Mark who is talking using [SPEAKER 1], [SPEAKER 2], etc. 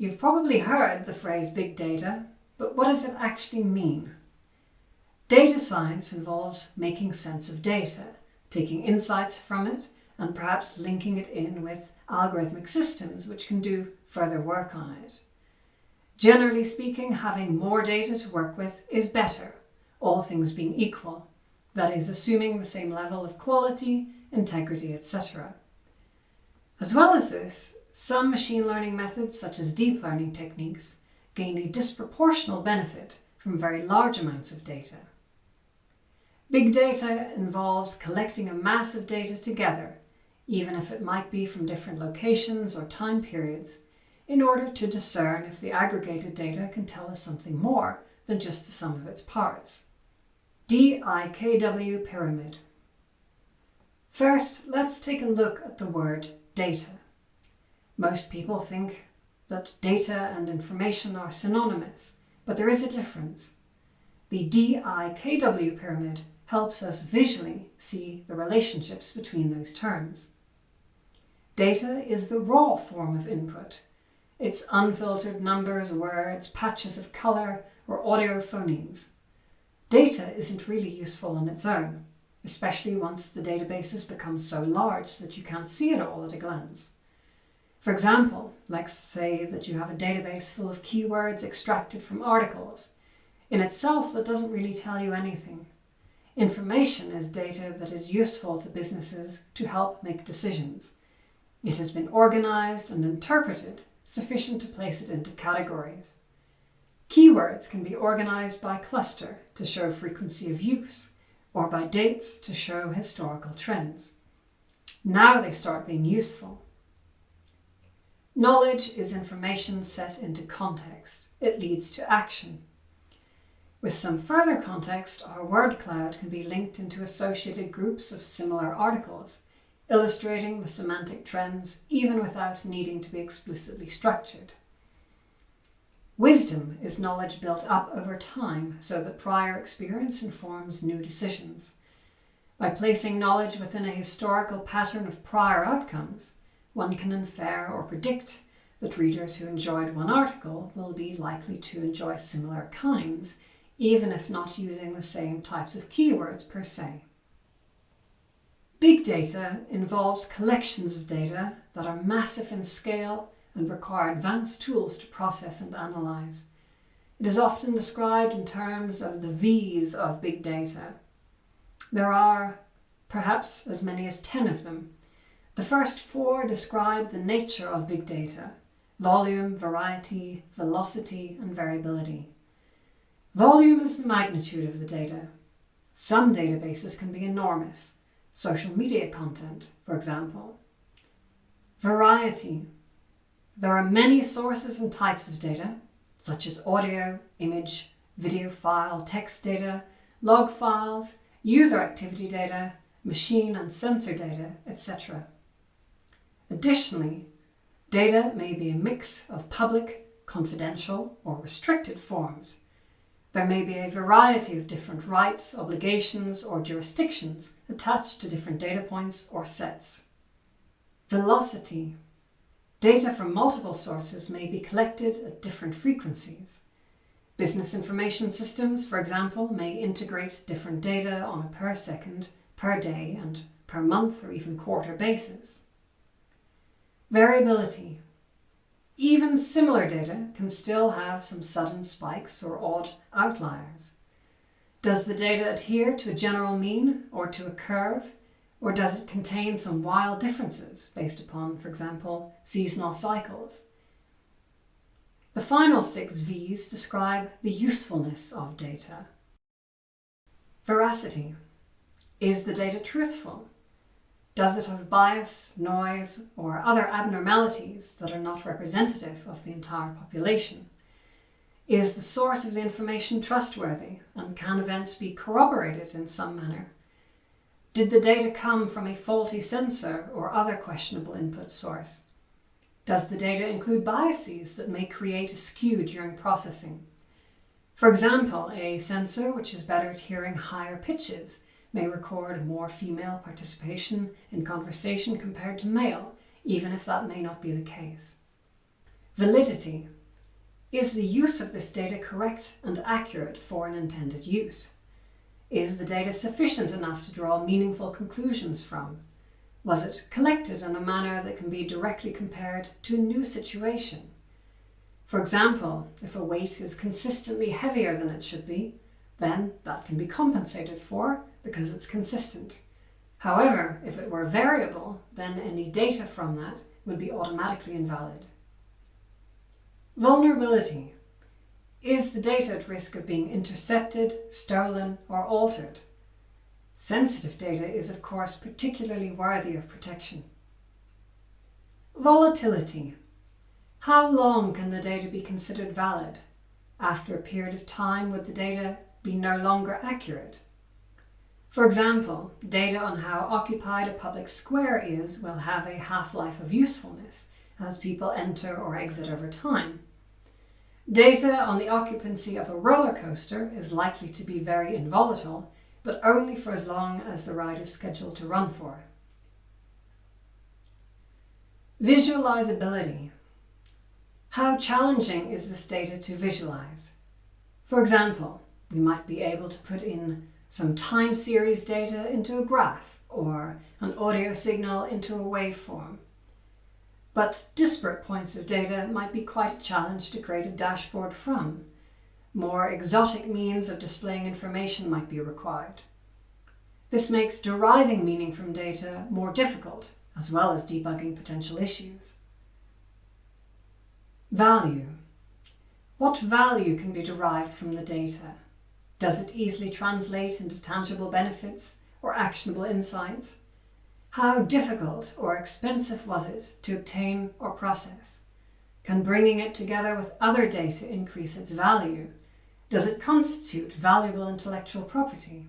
[SPEAKER 1] You've probably heard the phrase big data, but what does it actually mean? Data science involves making sense of data, taking insights from it, and perhaps linking it in with algorithmic systems which can do further work on it. Generally speaking, having more data to work with is better, all things being equal. That is, assuming the same level of quality, integrity, etc. As well as this, some machine learning methods, such as deep learning techniques, gain a disproportional benefit from very large amounts of data. Big data involves collecting a mass of data together, even if it might be from different locations or time periods, in order to discern if the aggregated data can tell us something more than just the sum of its parts. DIKW pyramid. First, let's take a look at the word data. Most people think that data and information are synonymous, but there is a difference. The DIKW pyramid helps us visually see the relationships between those terms. Data is the raw form of input. It's unfiltered numbers, words, patches of colour, or audio phonemes. Data isn't really useful on its own, especially once the databases become so large that you can't see it all at a glance. For example, let's say that you have a database full of keywords extracted from articles. In itself, that doesn't really tell you anything. Information is data that is useful to businesses to help make decisions. It has been organized and interpreted, sufficient to place it into categories. Keywords can be organized by cluster to show frequency of use, or by dates to show historical trends. Now they start being useful. Knowledge is information set into context. It leads to action. With some further context, our word cloud can be linked into associated groups of similar articles, illustrating the semantic trends even without needing to be explicitly structured. Wisdom is knowledge built up over time so that prior experience informs new decisions. By placing knowledge within a historical pattern of prior outcomes, one can infer or predict that readers who enjoyed one article will be likely to enjoy similar kinds, even if not using the same types of keywords per se. Big data involves collections of data that are massive in scale and require advanced tools to process and analyze. It is often described in terms of the V's of big data. There are perhaps as many as 10 of them. The first 4 describe the nature of big data: volume, variety, velocity, and variability. Volume is the magnitude of the data. Some databases can be enormous, social media content, for example. Variety. There are many sources and types of data, such as audio, image, video file, text data, log files, user activity data, machine and sensor data, etc. Additionally, data may be a mix of public, confidential, or restricted forms. There may be a variety of different rights, obligations, or jurisdictions attached to different data points or sets. Velocity. Data from multiple sources may be collected at different frequencies. Business information systems, for example, may integrate different data on a per second, per day, and per month or even quarter basis. Variability. Even similar data can still have some sudden spikes or odd outliers. Does the data adhere to a general mean or to a curve, or does it contain some wild differences based upon, for example, seasonal cycles? The final 6 V's describe the usefulness of data. Veracity. Is the data truthful? Does it have bias, noise, or other abnormalities that are not representative of the entire population? Is the source of the information trustworthy, and can events be corroborated in some manner? Did the data come from a faulty sensor or other questionable input source? Does the data include biases that may create a skew during processing? For example, a sensor which is better at hearing higher pitches may record more female participation in conversation compared to male, even if that may not be the case. Validity. Is the use of this data correct and accurate for an intended use? Is the data sufficient enough to draw meaningful conclusions from? Was it collected in a manner that can be directly compared to a new situation? For example, if a weight is consistently heavier than it should be, then that can be compensated for because it's consistent. However, if it were variable, then any data from that would be automatically invalid. Vulnerability. Is the data at risk of being intercepted, stolen, or altered? Sensitive data is, of course, particularly worthy of protection. Volatility. How long can the data be considered valid? After a period of time, would the data be no longer accurate? For example, data on how occupied a public square is will have a half-life of usefulness as people enter or exit over time. Data on the occupancy of a roller coaster is likely to be very involatile, but only for as long as the ride is scheduled to run for. Visualizability. How challenging is this data to visualize? For example, we might be able to put in some time series data into a graph or an audio signal into a waveform. But disparate points of data might be quite a challenge to create a dashboard from. More exotic means of displaying information might be required. This makes deriving meaning from data more difficult, as well as debugging potential issues. Value. What value can be derived from the data? Does it easily translate into tangible benefits or actionable insights? How difficult or expensive was it to obtain or process? Can bringing it together with other data increase its value? Does it constitute valuable intellectual property?